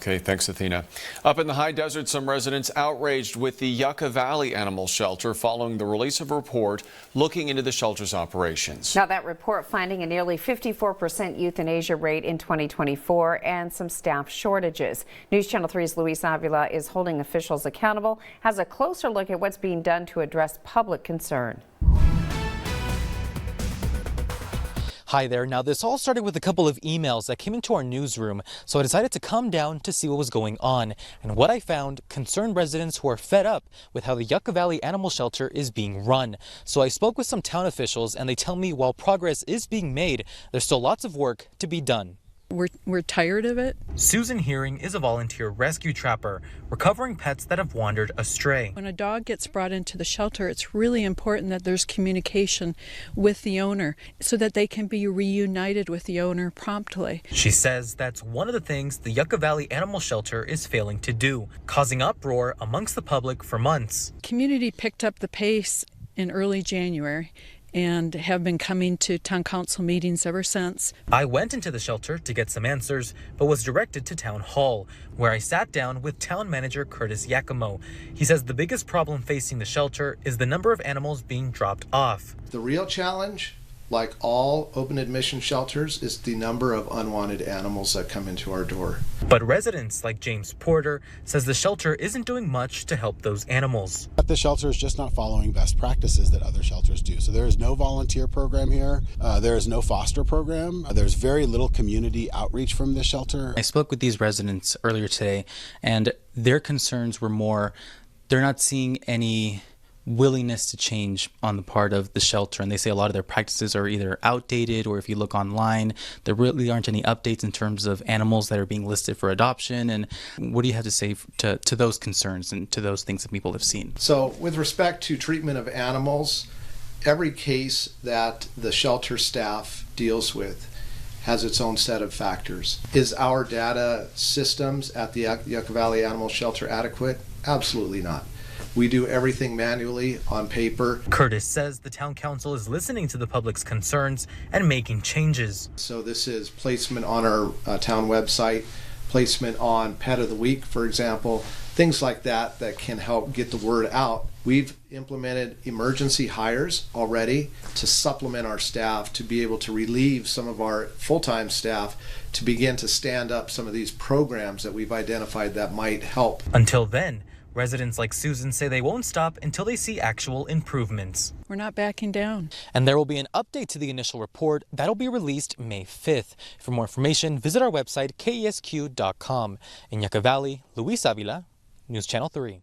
Okay, thanks, Athena. Up in the high desert, some residents outraged with the Yucca Valley Animal Shelter following the release of a report looking into the shelter's operations. Now, that report finding a nearly 54% euthanasia rate in 2024 and some staff shortages. News Channel 3's Luis Avila is holding officials accountable, has a closer look at what's being done to address public concern. Hi there. Now, this all started with a couple of emails that came into our newsroom, so I decided to come down to see what was going on. And what I found, concerned residents who are fed up with how the Yucca Valley Animal Shelter is being run. So I spoke with some town officials, and they tell me while progress is being made, there's still lots of work to be done. We're tired of it. Susan Hearing is a volunteer rescue trapper, recovering pets that have wandered astray. When a dog gets brought into the shelter, it's really important that there's communication with the owner so that they can be reunited with the owner promptly. She says that's one of the things the Yucca Valley Animal Shelter is failing to do, causing uproar amongst the public for months. Community picked up the pace in early January and have been coming to town council meetings ever since. I went into the shelter to get some answers, but was directed to town hall, where I sat down with town manager Curtis Yakimo. He says the biggest problem facing the shelter is the number of animals being dropped off. The real challenge, like all open admission shelters, is the number of unwanted animals that come into our door. But residents like James Porter says the shelter isn't doing much to help those animals. The shelter is just not following best practices that other shelters do. So there is no volunteer program here. There is no foster program. There's very little community outreach from this shelter. I spoke with these residents earlier today, and their concerns were more, they're not seeing any willingness to change on the part of the shelter, and they say a lot of their practices are either outdated, or if you look online, there really aren't any updates in terms of animals that are being listed for adoption. And what do you have to say to those concerns and to those things that people have seen? So with respect to treatment of animals, every case that the shelter staff deals with has its own set of factors. Is our data systems at the Yucca Valley Animal Shelter adequate? Absolutely not. We do everything manually on paper. Curtis says the town council is listening to the public's concerns and making changes. So this is placement on our town website, placement on Pet of the Week, for example, things like that that can help get the word out. We've implemented emergency hires already to supplement our staff, to be able to relieve some of our full-time staff, to begin to stand up some of these programs that we've identified that might help. Until then, residents like Susan say they won't stop until they see actual improvements. We're not backing down. And there will be an update to the initial report that'll be released May 5th. For more information, visit our website, kesq.com. In Yucca Valley, Luis Avila, News Channel 3.